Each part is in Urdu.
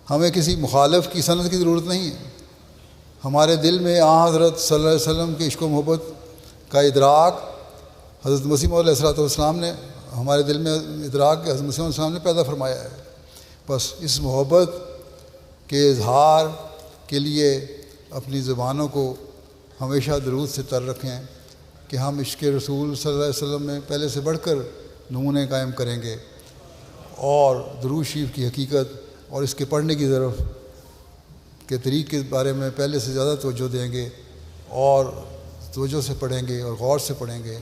ہمیں کسی مخالف کی سند کی ضرورت نہیں ہے. ہمارے دل میں آن حضرت صلی اللہ علیہ وسلم کی عشق و محبت کا ادراک حضرت مسیح موعود علیہ السلام نے ہمارے دل میں ادراک حضرت مسیح علیہ السلام نے پیدا فرمایا ہے. بس اس محبت کے اظہار کے لیے اپنی زبانوں کو ہمیشہ درود سے تر رکھیں کہ ہم عشق رسول صلی اللہ علیہ وسلم میں پہلے سے بڑھ کر نمونے قائم کریں گے اور درود شریف کی حقیقت اور اس کے پڑھنے کی طرف کے طریق کے بارے میں پہلے سے زیادہ توجہ دیں گے اور توجہ سے پڑھیں گے اور غور سے پڑھیں گے.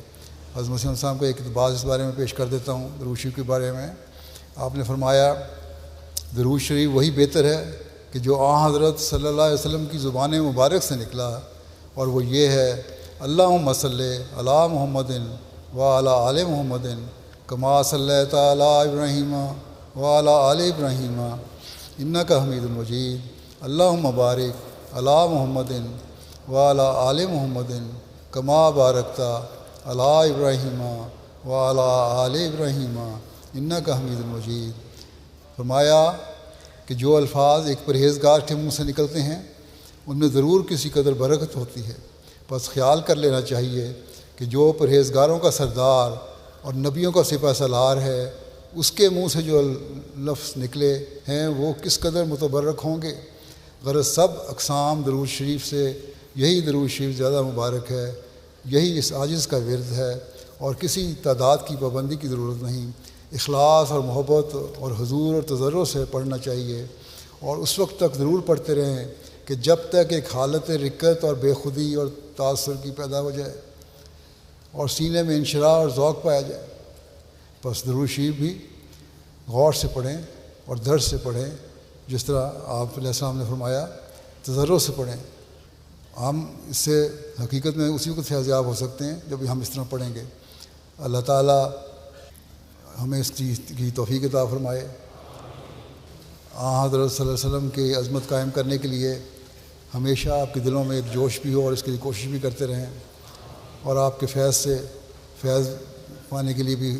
حضرت مسیح علیہ السلام کو ایک بات اس بارے میں پیش کر دیتا ہوں درود شریف کے بارے میں. آپ نے فرمایا درود شریف وہی بہتر ہے کہ جو آن حضرت صلی اللہ علیہ وسلم کی زبان مبارک سے نکلا، اور وہ یہ ہے اللہم صلی علی محمد و علی آل محمد کما صلیت علی ابراہیم و علی آل ابراہیم انک حمید مجید اللہم بارک علی محمد و علی آل محمد کما بارکت علی ابراہیم و علی آل ابراہیم انک حمید مجید. فرمایا کہ جو الفاظ ایک پرہیزگار کے منہ سے نکلتے ہیں ان میں ضرور کسی قدر برکت ہوتی ہے. بس خیال کر لینا چاہیے کہ جو پرہیزگاروں کا سردار اور نبیوں کا سپہ سالار ہے اس کے منہ سے جو لفظ نکلے ہیں وہ کس قدر متبرک ہوں گے. غرض سب اقسام درود شریف سے یہی درود شریف زیادہ مبارک ہے، یہی اس عاجز کا ورد ہے اور کسی تعداد کی پابندی کی ضرورت نہیں. اخلاص اور محبت اور حضور اور تضرع سے پڑھنا چاہیے اور اس وقت تک ضرور پڑھتے رہیں کہ جب تک ایک حالت رقت اور بے خودی اور تاثر کی پیدا ہو جائے اور سینے میں انشراح اور ذوق پایا جائے. بس درود شریف بھی غور سے پڑھیں اور درد سے پڑھیں، جس طرح آپ علیہ السلام نے فرمایا تضرع سے پڑھیں. ہم اس سے حقیقت میں اسی وقت فیضیاب ہو سکتے ہیں جب ہم اس طرح پڑھیں گے. اللہ تعالیٰ ہمیں اس چیز کی توفیق عطا فرمائے. حضرت صلی اللہ علیہ وسلم کی عظمت قائم کرنے کے لیے ہمیشہ آپ کے دلوں میں ایک جوش بھی ہو اور اس کے لیے کوشش بھی کرتے رہیں، اور آپ کے فیض سے فیض پانے کے لیے بھی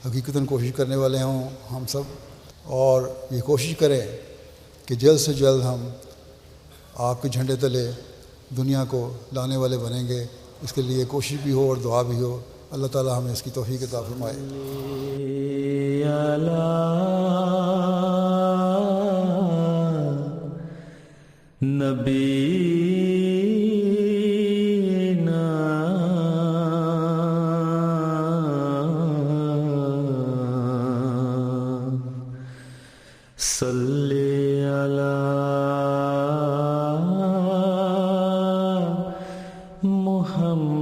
حقیقتاً کوشش کرنے والے ہوں ہم سب. اور یہ کوشش کریں کہ جلد سے جلد ہم آپ کے جھنڈے تلے دنیا کو لانے والے بنیں گے. اس کے لیے کوشش بھی ہو اور دعا بھی ہو. اللہ تعالیٰ ہمیں اس کی توفیق عطا فرمائے. نبی صلی علی محمد